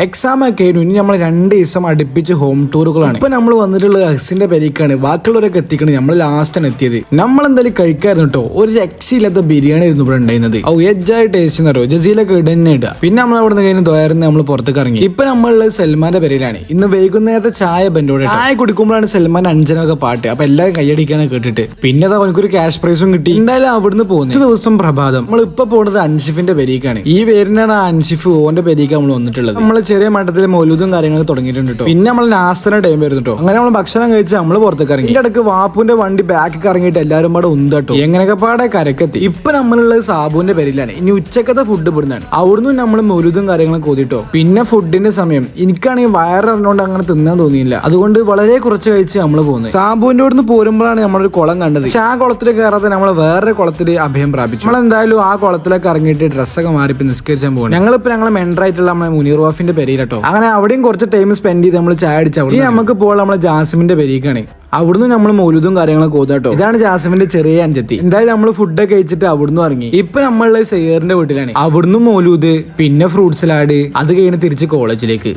Exam ഒക്കെ ആയിരുന്നു. ഇനി നമ്മൾ 2 ദിവസം അടുപ്പിച്ച് ഹോം ടൂറുകളാണ്. ഇപ്പൊ നമ്മൾ വന്നിട്ടുള്ളത് ഹസിന്റെ പേരേക്കാണ്. ബാക്കിയുള്ളവരൊക്കെ എത്തിക്കണം. നമ്മൾ ലാസ്റ്റാണ് എത്തിയത്. നമ്മൾ എന്തായാലും കഴിക്കായിരുന്നു കേട്ടോ. ഒരു രക്ഷയില്ലാത്ത ബിരിയാണി ആയിരുന്നു ഇവിടെ ഉണ്ടായിരുന്നത്. എജ്ജായ ടേസ്റ്റ് എന്നറിയോ, ജസീലൊക്കെ ഇടന്നെ ഇടുക. പിന്നെ നമ്മൾ അവിടെ നിന്ന് കഴിഞ്ഞ് ദ്വയർന്ന് നമ്മൾ പുറത്തേക്ക് ഇറങ്ങി. ഇപ്പൊ നമ്മളുള്ളത് സൽമാന്റെ പേരിലാണ്. ഇന്ന് വൈകുന്നേരത്തെ ചായ ബെൻഡോടെ ചായ കുടിക്കുമ്പോഴാണ് സൽമാൻ അഞ്ചനൊക്കെ പാട്ട്. അപ്പൊ എല്ലാവരും കൈയടിക്കാനൊക്കെ കേട്ടിട്ട് പിന്നെ അവനക്കൊരു ക്യാഷ് പ്രൈസും കിട്ടി. എന്തായാലും അവിടുന്ന് പോകുന്നു. ദിവസം പ്രഭാതം നമ്മൾ ഇപ്പൊ പോകുന്നത് അൻഷിഫിന്റെ പേരേക്കാണ്. ഈ പേരിനാണ് അൻഷിഫ് ഓന്റെ പേരേക്ക് നമ്മൾ വന്നിട്ടുള്ളത്. നമ്മൾ ചെറിയ മട്ടത്തിൽ മൗലൂദും കാര്യങ്ങളും തുടങ്ങിയിട്ടുണ്ട് കേട്ടോ. പിന്നെ നമ്മൾ നാസ്തന ടൈം വരുന്നു കേട്ടോ. അങ്ങനെ നമ്മൾ ഭക്ഷണം കഴിച്ച് നമ്മൾ പുറത്തേക്ക് ഇറങ്ങി. ഇടയ്ക്ക് വാപ്പുന്റെ വണ്ടി ബാക്കിൽ ഇറങ്ങിയിട്ട് എല്ലാവരും പാടെ ഉന്തട്ടോ. എങ്ങനെയൊക്കെ പാടെ കരക്കെത്തി. ഇപ്പൊ നമ്മളുള്ളത് സാബുവിന്റെ പേരിലാണ്. ഇനി ഉച്ചക്കത്തെ ഫുഡ് ഇവിടുന്നാണ്. അവിടുന്ന് നമ്മൾ മൗലൂദും കാര്യങ്ങളും കോതിട്ടോ. പിന്നെ ഫുഡിന്റെ സമയം എനിക്കാണെങ്കിൽ വയറിറങ്ങോണ്ട് അങ്ങനെ തിന്നാൻ തോന്നിയില്ല. അതുകൊണ്ട് വളരെ കുറച്ച് കഴിച്ച് നമ്മൾ പോകുന്നത്. സാബുവിന്റെ അവിടുന്ന് പോരുമ്പോഴാണ് നമ്മളൊരു കുളം കണ്ടത്. പക്ഷെ ആ കുളത്തിൽ കയറാതെ നമ്മൾ വേറെ കുളത്തിൽ അഭയം പ്രാപിച്ചു. നമ്മളെന്തായാലും ആ കുളത്തിലൊക്കെ ഇറങ്ങിയിട്ട് ഡ്രസ്സൊക്കെ മാറി നിസ്കരിച്ചാൻ പോകും. ഞങ്ങളിപ്പോ ഞങ്ങളെ മെൻഡറായിട്ടുള്ള നമ്മളെ മുനീർ വാഫിന്റെ പേരിലട്ടോ. അങ്ങനെ അവിടെയും കുറച്ച് ടൈം സ്പെൻഡ് ചെയ്ത് നമ്മൾ ചായ അടിച്ചു. ഇനി നമുക്ക് ഇപ്പോൾ നമ്മളെ ജാസിമിന്റെ പേരേക്കാണ്. അവിടുന്ന് നമ്മൾ മൗലൂദും കാര്യങ്ങളൊക്കെ കോതാട്ടോ. ഇതാണ് ജാസിമിന്റെ ചെറിയ അഞ്ചത്തി. എന്തായാലും നമ്മൾ ഫുഡൊക്കെ കഴിച്ചിട്ട് അവിടുന്ന് ഇറങ്ങി. ഇപ്പൊ നമ്മളുടെ സെയറിന്റെ വീട്ടിലാണ്. അവിടുന്ന് മൗലൂദ്, പിന്നെ ഫ്രൂട്ട് സലാഡ്, അത് കഴിഞ്ഞ് തിരിച്ച് കോളേജിലേക്ക്.